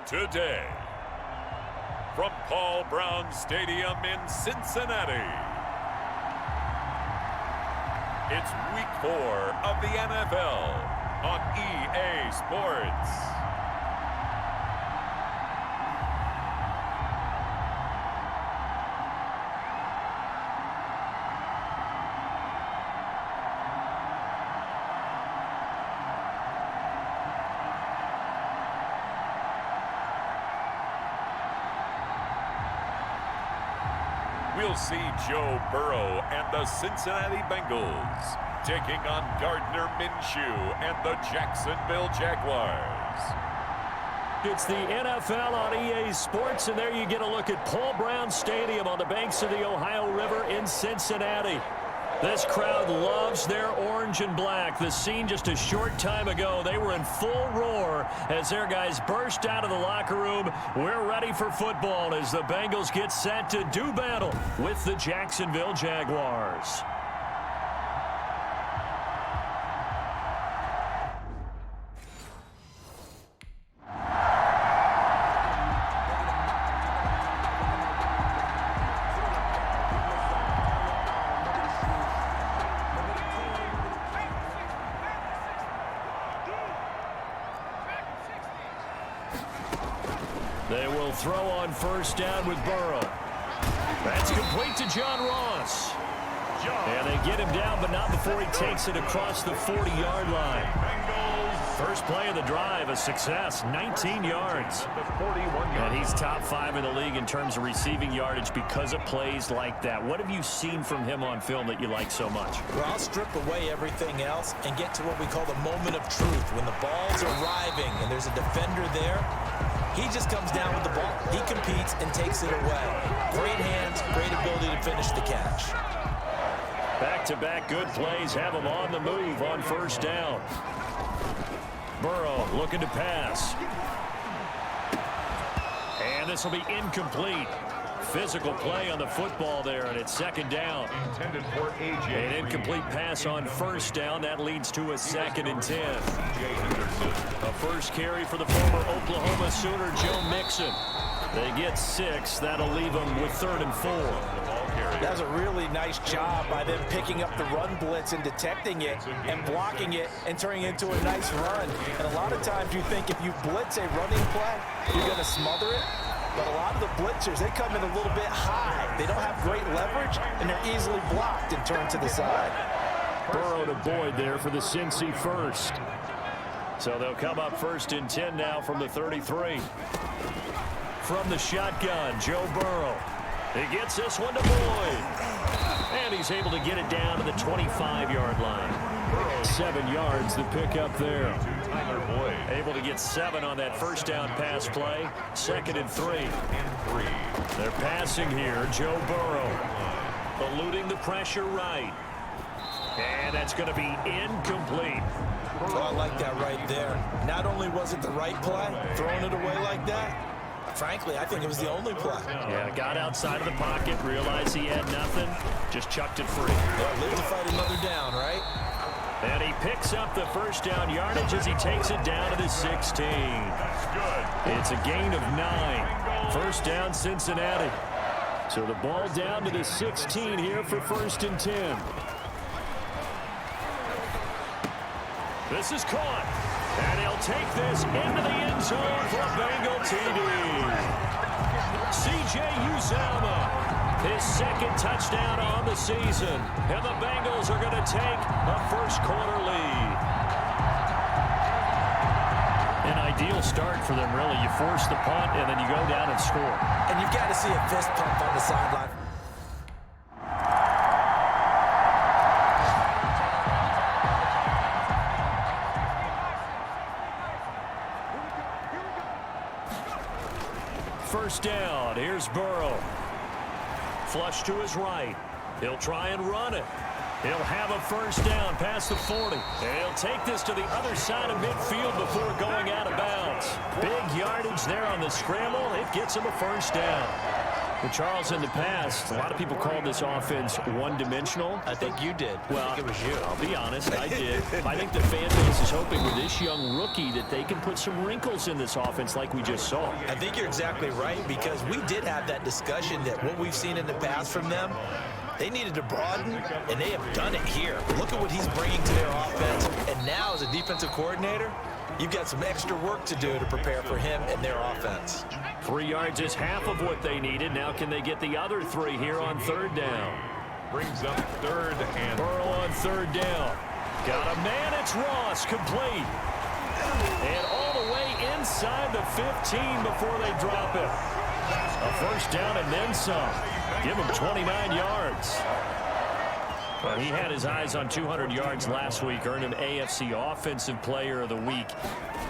today. From Paul Brown Stadium in Cincinnati, it's Week 4 of the NFL on EA Sports. We'll see Joe Burrow and the Cincinnati Bengals taking on Gardner Minshew and the Jacksonville Jaguars. It's the NFL on EA Sports, and there you get a look at Paul Brown Stadium on the banks of the Ohio River in Cincinnati. This crowd loves their orange and black. The scene just a short time ago, they were in full roar as their guys burst out of the locker room. We're ready for football as the Bengals get set to do battle with the Jacksonville Jaguars. They will throw on first down with Burrow. That's complete to John Ross. And they get him down, but not before he takes it across the 40-yard line. First play of the drive, a success, 19 yards. And he's top 5 in the league in terms of receiving yardage because of plays like that. What have you seen from him on film that you like so much? Well, I'll strip away everything else and get to what we call the moment of truth. When the ball's arriving and there's a defender there, he just comes down with the ball. He competes and takes it away. Great hands, great ability to finish the catch. Back-to-back good plays have him on the move on first down. Burrow looking to pass. And this will be incomplete. Physical play on the football there, and it's second down. An incomplete pass on first down. That leads to a 2nd and 10. A first carry for the former Oklahoma Sooner, Joe Mixon. They get 6. That'll leave them with 3rd and 4. That was a really nice job by them picking up the run blitz and detecting it and blocking it and turning it into a nice run. And a lot of times you think if you blitz a running play, you're going to smother it. But a lot of the blitzers, they come in a little bit high. They don't have great leverage, and they're easily blocked and turned to the side. Burrow to Boyd there for the Cincy first. So they'll come up 1st and 10 now from the 33. From the shotgun, Joe Burrow. He gets this one to Boyd. And he's able to get it down to the 25-yard line. 7 yards the pick up there. Able to get 7 on that first down pass play. 2nd and 3. They're passing here. Joe Burrow eluding the pressure right. And that's going to be incomplete. Oh, I like that right there. Not only was it the right play, throwing it away like that, frankly, I think it was the only play. Yeah, got outside of the pocket, realized he had nothing, just chucked it free. Yeah, live to fight another down, right? And he picks up the first down yardage as he takes it down to the 16. It's a gain of 9. First down, Cincinnati. So the ball down to the 16 here for 1st and 10. This is caught. And he'll take this into the end zone for a Bengal TD. C.J. Uzomah, his 2nd touchdown on the season. And the Bengals are going to take a first-quarter lead. An ideal start for them, really. You force the punt, and then you go down and score. And you've got to see a fist pump on the sideline. First down, here's Burrow. Flush to his right. He'll try and run it. He'll have a first down past the 40. And he'll take this to the other side of midfield before going out of bounds. Big yardage there on the scramble. It gets him a first down. Well, Charles, in the past, a lot of people call this offense one-dimensional. I think you did. Well, I think it was you. I'll be honest, I did. I think the fan base is hoping with this young rookie that they can put some wrinkles in this offense like we just saw. I think you're exactly right, because we did have that discussion that what we've seen in the past from them, they needed to broaden, and they have done it here. Look at what he's bringing to their offense, and now as a defensive coordinator, you've got some extra work to do to prepare for him and their offense. 3 yards is half of what they needed. Now can they get the other 3 here on third down? Brings up third and Burrow on third down. Got a man, it's Ross, complete. And all the way inside the 15 before they drop it. A first down and then some. Give him 29 yards. Well, he had his eyes on 200 yards last week, earned him AFC Offensive Player of the Week,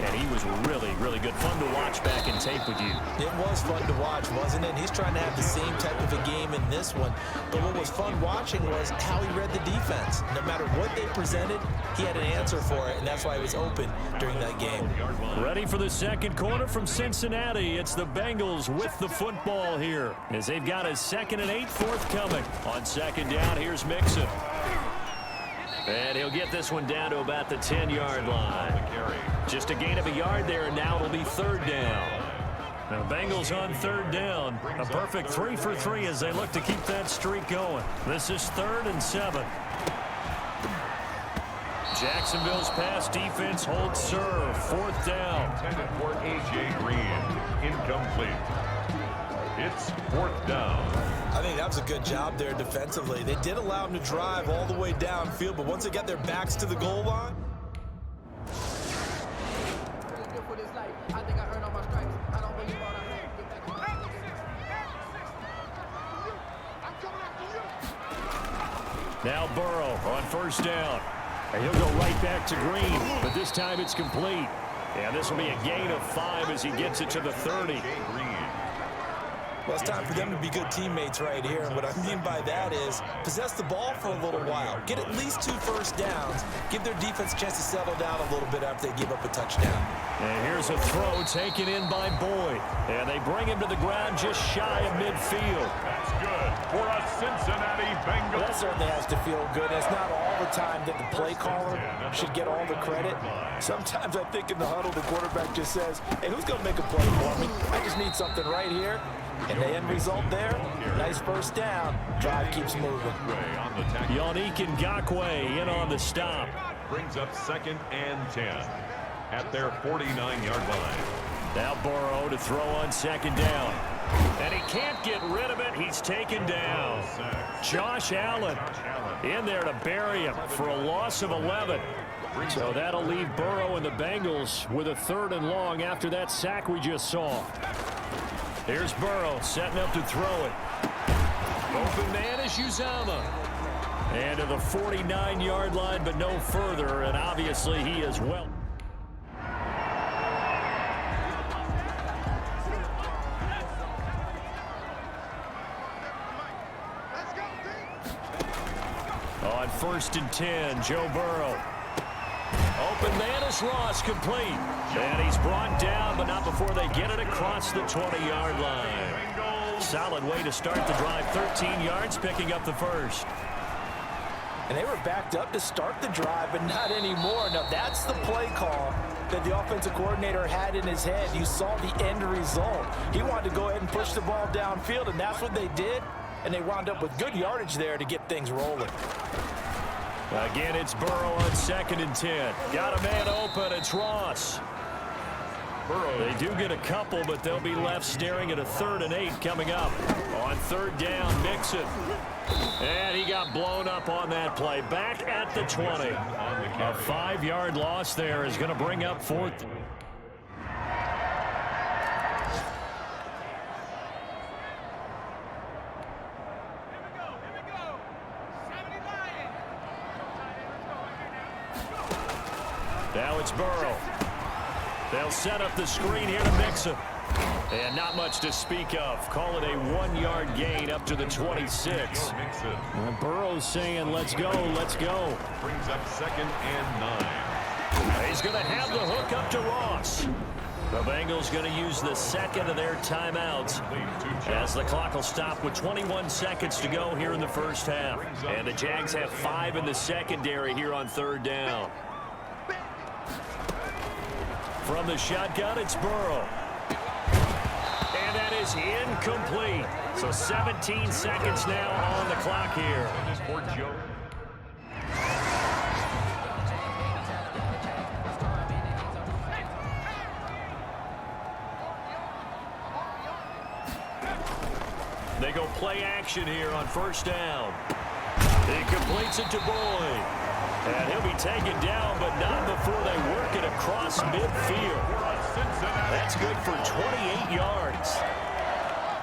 and he was really, really good. Fun to watch back in tape with you. It was fun to watch, wasn't it? And he's trying to have the same type of a game in this one. But what was fun watching was how he read the defense. No matter what they presented, he had an answer for it, and that's why he was open during that game. Ready for the second quarter from Cincinnati. It's the Bengals with the football here, as they've got a 2nd and 8 forthcoming. On second down, here's Mixon. And he'll get this one down to about the 10-yard line. Just a gain of a yard there, and now it'll be third down. Now, Bengals on third down. A perfect 3 for 3 as they look to keep that streak going. This is 3rd and 7. Jacksonville's pass defense holds serve. 4th down. intended for A.J. Green. Incomplete. It's 4th down. I think that was a good job there defensively. They did allow him to drive all the way downfield, but once they got their backs to the goal line, now Burrow on first down. And he'll go right back to Green, but this time it's complete. And this will be a gain of 5 as he gets it to the 30. well, it's time for them to be good teammates right here. And what I mean by that is possess the ball for a little while. Get at least 2 first downs. Give their defense a chance to settle down a little bit after they give up a touchdown. And here's a throw taken in by Boyd. And they bring him to the ground just shy of midfield. That's good for a Cincinnati Bengals. Well, that certainly has to feel good. It's not all the time that the play caller should get all the credit. Sometimes I think in the huddle, the quarterback just says, hey, who's going to make a play for me? I just need something right here. And the end result there, nice first down. Drive keeps moving. Yannick Ngakoue in on the stop. Brings up 2nd and 10 at their 49-yard line. Now Burrow to throw on 2nd down. And he can't get rid of it. He's taken down. Josh Allen in there to bury him for a loss of 11. So that'll leave Burrow and the Bengals with a 3rd and long after that sack we just saw. Here's Burrow setting up to throw it. Open man is Uzomah. And to the 49-yard line, but no further. And obviously he is well. On 1st and 10, Joe Burrow. Open man is Ross, complete. And he's brought down, but not before they get it across the 20-yard line. Solid way to start the drive. 13 yards, picking up the first. And they were backed up to start the drive, but not anymore. Now, that's the play call that the offensive coordinator had in his head. You saw the end result. He wanted to go ahead and push the ball downfield, and that's what they did. And they wound up with good yardage there to get things rolling. Again, it's Burrow on 2nd and 10. Got a man open. It's Ross. They do get a couple, but they'll be left staring at a 3rd and 8 coming up. On 3rd down, Mixon. And he got blown up on that play. Back at the 20. A 5-yard loss there is going to bring up 4th. Now it's Burrow. They'll set up the screen here to Mixon. And not much to speak of. Call it a 1-yard gain up to the 26. And Burrow's saying, let's go, let's go. Brings up 2nd and 9. He's going to have the hook up to Ross. The Bengals going to use the second of their timeouts as the clock will stop with 21 seconds to go here in the first half. And the Jags have 5 in the secondary here on third down. From the shotgun, it's Burrow. And that is incomplete. So 17 seconds now on the clock here. They go play action here on first down. He completes it to Boyd. And he'll be taken down, but not before they work it across midfield. That's good for 28 yards.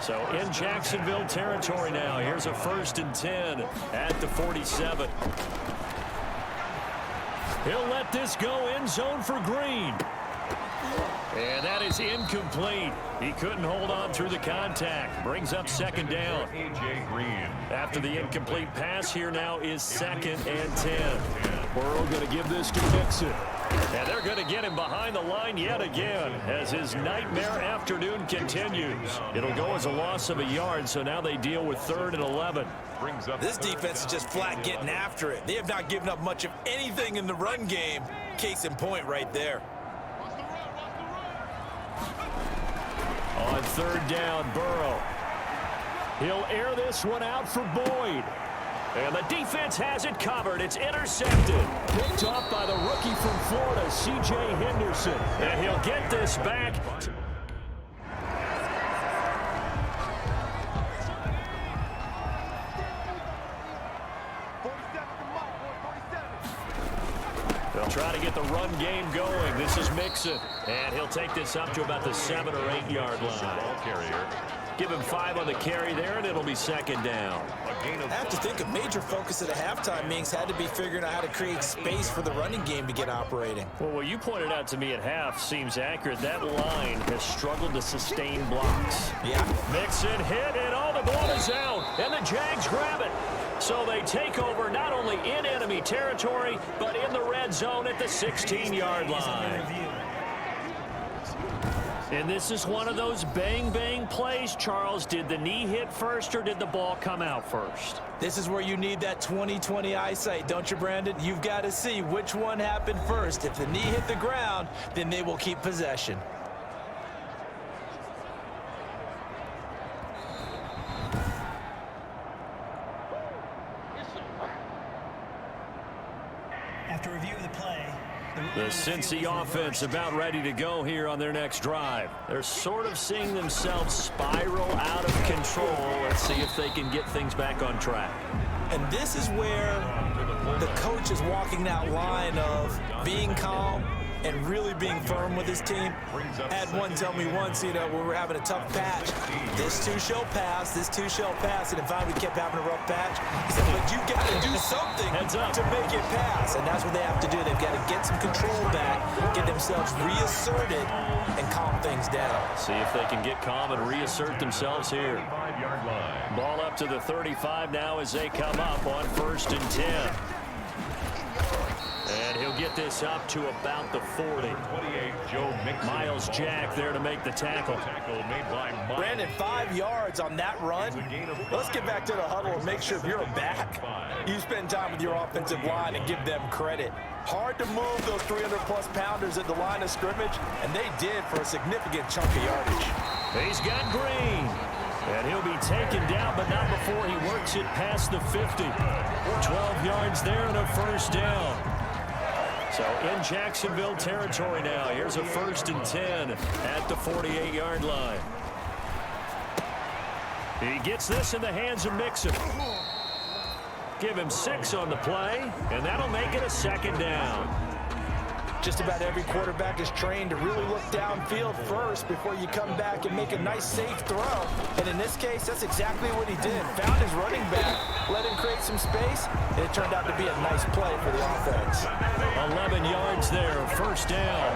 So in Jacksonville territory now. Here's a 1st and 10 at the 47. He'll let this go end zone for Green. And that is incomplete. He couldn't hold on through the contact. Brings up 2nd down. A.J. Green. After the incomplete pass, here now is 2nd and 10. Burrow going to give this to Mixon. And they're going to get him behind the line yet again as his nightmare afternoon continues. It'll go as a loss of a yard, so now they deal with 3rd and 11. This defense is just flat getting after it. They have not given up much of anything in the run game. Case in point right there. On 3rd down, Burrow. He'll air this one out for Boyd. And the defense has it covered. It's intercepted. Picked off by the rookie from Florida, C.J. Henderson. And he'll get this back. They'll try to get the run game going. This is Mixon. And he'll take this up to about the 7 or 8 yard line. Give him 5 on the carry there, and it'll be 2nd down. I have to think a major focus at a halftime means had to be figuring out how to create space for the running game to get operating. Well, what you pointed out to me at half seems accurate. That line has struggled to sustain blocks. Yeah. Mixon hit, and all the ball is out, and the Jags grab it. So they take over not only in enemy territory, but in the red zone at the 16-yard line. And this is one of those bang-bang plays, Charles. Did the knee hit first or did the ball come out first? This is where you need that 20/20 eyesight, don't you, Brandon? You've got to see which one happened first. If the knee hit the ground, then they will keep possession. After review of the play, the Cincy offense about ready to go here on their next drive. They're sort of seeing themselves spiral out of control. Let's see if they can get things back on track. And this is where the coach is walking that line of being calm and really being firm with his team. Had one tell me once, you know, when we're having a tough patch, this too shall pass, this too shall pass. And if we kept having a rough patch, he said, but you got to do something to make it pass. And that's what they have to do. They've got to get some control back, get themselves reasserted, and calm things down. See if they can get calm and reassert themselves here. Ball up to the 35 now as they come up on 1st and 10. And he'll get this up to about the 40. Miles Jack there to make the tackle. Brandon, 5 yards on that run. Let's get back to the huddle and make sure if you're a back, you spend time with your offensive line and give them credit. Hard to move those 300-plus pounders at the line of scrimmage, and they did for a significant chunk of yardage. He's got Green. And he'll be taken down, but not before he works it past the 50. 12 yards there and a 1st down. So in Jacksonville territory now. Here's a 1st and 10 at the 48-yard line. He gets this in the hands of Mixon. Give him 6 on the play, and that'll make it a 2nd down. Just about every quarterback is trained to really look downfield first before you come back and make a nice, safe throw. And in this case, that's exactly what he did. Found his running back, let him create some space, and it turned out to be a nice play for the offense. 11 yards there, 1st down.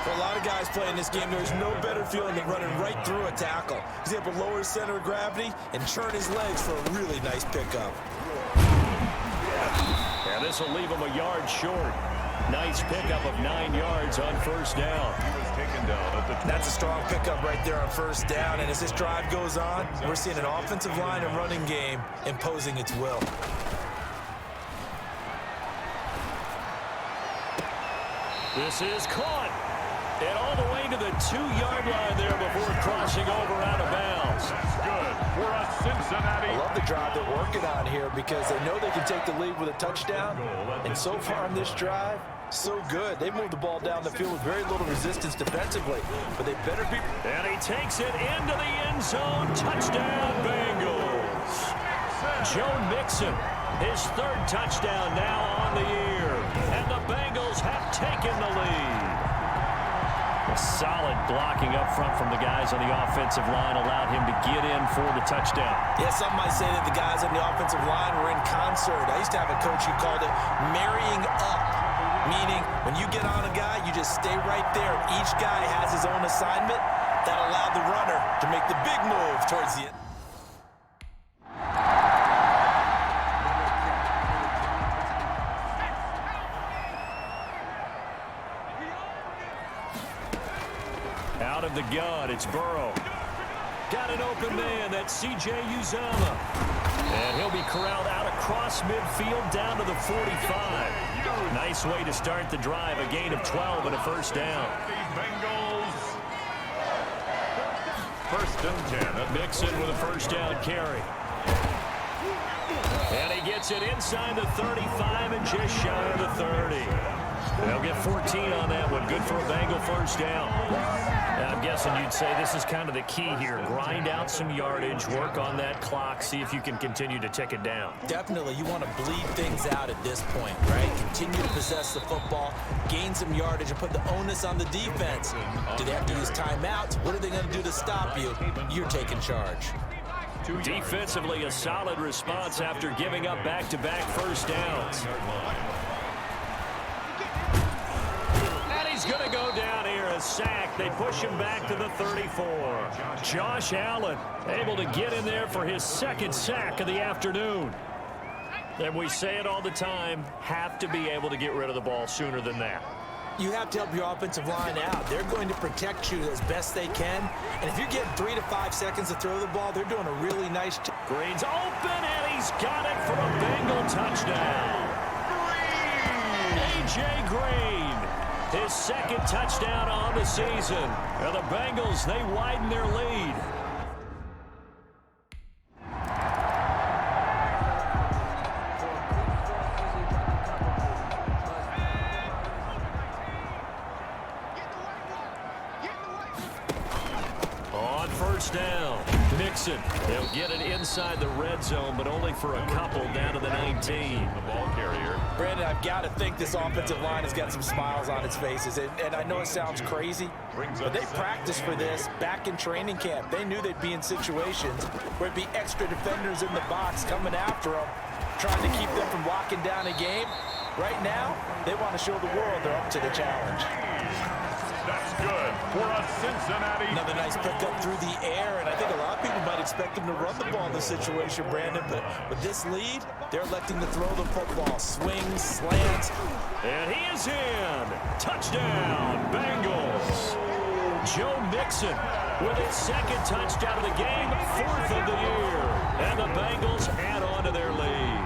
For a lot of guys playing this game, there's no better feeling than running right through a tackle. He's able to lower his center of gravity and churn his legs for a really nice pickup. And this will leave him a yard short. Nice pickup of 9 yards on first down. That's a strong pickup right there on first down. And as this drive goes on, we're seeing an offensive line and running game imposing its will. This is caught. And all the way to the 2-yard line there before crossing over out of bounds. That's good for a Cincinnati. I love the drive they're working on here because they know they can take the lead with a touchdown. And so far on this drive, so good. They moved the ball down the field with very little resistance defensively. But they better be... And he takes it into the end zone. Touchdown, Bengals. Joe Mixon, his 3rd touchdown now on the year. And the Bengals have taken the lead. A solid blocking up front from the guys on the offensive line allowed him to get in for the touchdown. Yeah, some might say that the guys on the offensive line were in concert. I used to have a coach who called it marrying up, meaning when you get on a guy, you just stay right there. Each guy has his own assignment that allowed the runner to make the big move towards the end. Out of the gun, it's Burrow. Got an open man, that's C.J. Uzomah. And he'll be corralled out across midfield down to the 45. Nice way to start the drive, a gain of 12 and a first down. Bengals. 1st and 10. Mixon with a first down carry. And he gets it inside the 35 and just shy of the 30. They'll get 14 on that one. Good for a Bengal first down. I'm guessing you'd say this is kind of the key here. Grind out some yardage, work on that clock, see if you can continue to tick it down. Definitely, you want to bleed things out at this point, right? Continue to possess the football, gain some yardage, and put the onus on the defense. Do they have to use timeouts? What are they going to do to stop you? You're taking charge. Defensively, a solid response after giving up back-to-back first downs. He's going to go down here, a sack. They push him back to the 34. Josh Allen able to get in there for his 2nd sack of the afternoon. And we say it all the time, have to be able to get rid of the ball sooner than that. You have to help your offensive line out. They're going to protect you as best they can. And if you're getting 3 to 5 seconds to throw the ball, they're doing a really nice job. Green's open, and he's got it for a Bengal touchdown. A.J. Green. His 2nd touchdown on the season. And the Bengals, they widen their lead. On first down, Mixon. They'll get it inside the red zone, but only for a couple down to the 19. The ball carrier. Brandon, I've got to think this offensive line has got some smiles on its faces. And I know it sounds crazy, but they practiced for this back in training camp. They knew they'd be in situations where it'd be extra defenders in the box coming after them, trying to keep them from locking down a game. Right now, they want to show the world they're up to the challenge. That's good for a Cincinnati. Another nice pickup through the air, and I think a lot of people might expect them to run the ball in this situation, Brandon, but with this lead, they're electing to throw the football. Swings, slants. And he is in. Touchdown, Bengals. Joe Mixon with his 2nd touchdown of the game, 4th of the year. And the Bengals add on to their lead.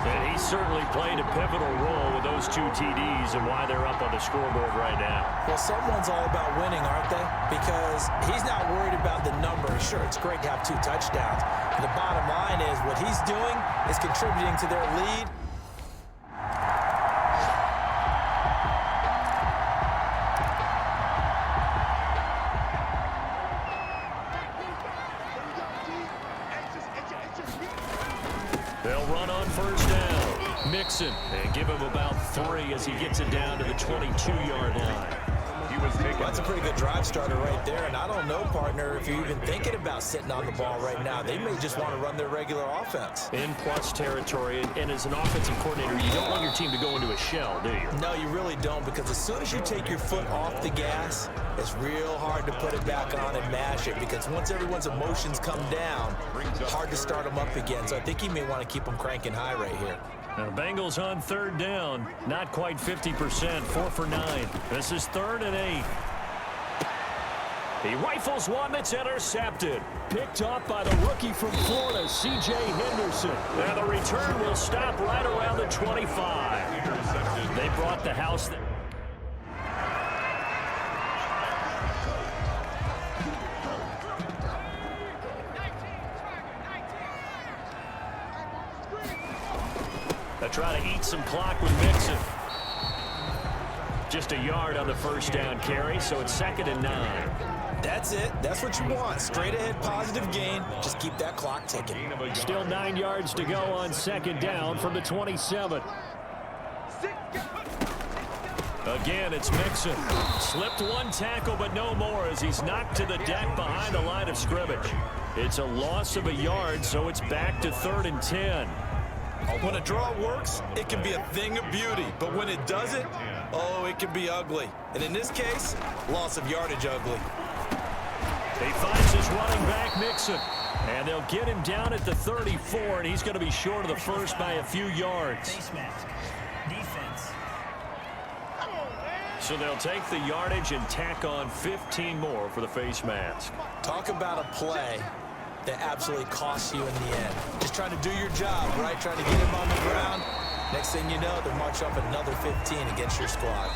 And he certainly played a pivotal role with those 2 TDs and why they're up on the scoreboard right now. Well, someone's all about winning, aren't they? Because he's not worried about the number. Sure, it's great to have 2 touchdowns. The bottom line is what he's doing is contributing to their lead. They'll run on first down. Mixon, and give him about 3 as he gets it down to the 22-yard line. Well, that's a pretty good drive starter right there, and I don't know, partner, if you're even thinking about sitting on the ball right now. They may just want to run their regular offense. In plus territory, and as an offensive coordinator, you don't want your team to go into a shell, do you? No, you really don't, because as soon as you take your foot off the gas, it's real hard to put it back on and mash it, because once everyone's emotions come down, hard to start them up again. So I think he may want to keep them cranking high right here. The Bengals on third down. Not quite 50%. 4 for 9. This is 3rd and 8. He rifles one that's intercepted. Picked off by the rookie from Florida, C.J. Henderson. And the return will stop right around the 25. They brought the house. They try to eat some clock with Mixon. Just a yard on the first down carry, so it's 2nd and 9. That's it. That's what you want. Straight ahead, positive gain. Just keep that clock ticking. Still 9 yards to go on 2nd down from the 27. Again, it's Mixon. Slipped one tackle, but no more as he's knocked to the deck behind the line of scrimmage. It's a loss of a yard, so it's back to 3rd and 10. When a draw works, it can be a thing of beauty. But when it doesn't, oh, it can be ugly. And in this case, loss of yardage ugly. He finds his running back, Mixon. And they'll get him down at the 34, and he's going to be short of the first by a few yards. Face mask. Defense. So they'll take the yardage and tack on 15 more for the face mask. Talk about a play that absolutely costs you in the end. Just trying to do your job, right? Trying to get him on the ground. Next thing you know, they'll march up another 15 against your squad.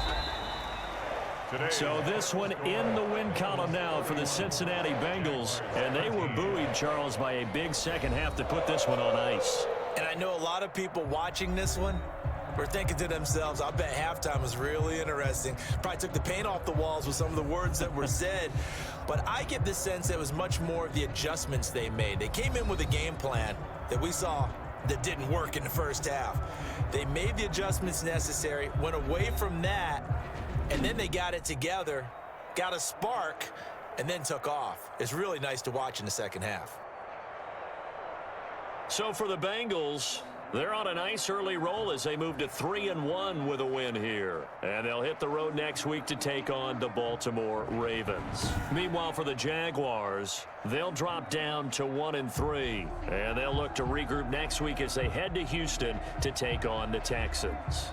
So this one in the win column now for the Cincinnati Bengals. And they were buoyed, Charles, by a big second half to put this one on ice. And I know a lot of people watching this one were thinking to themselves, I bet halftime was really interesting. Probably took the paint off the walls with some of the words that were said. But I get the sense it was much more of the adjustments they made. They came in with a game plan that we saw that didn't work in the first half. They made the adjustments necessary, went away from that, and then they got it together, got a spark, and then took off. It's really nice to watch in the second half. So for the Bengals, they're on a nice early roll as they move to 3-1 with a win here. And they'll hit the road next week to take on the Baltimore Ravens. Meanwhile, for the Jaguars, they'll drop down to 1-3. And they'll look to regroup next week as they head to Houston to take on the Texans.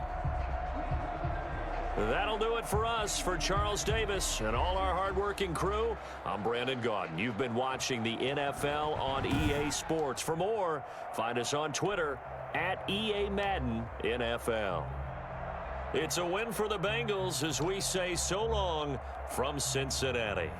That'll do it for us. For Charles Davis and all our hardworking crew, I'm Brandon Gaudin. You've been watching the NFL on EA Sports. For more, find us on Twitter at EA Madden NFL. It's a win for the Bengals as we say so long from Cincinnati.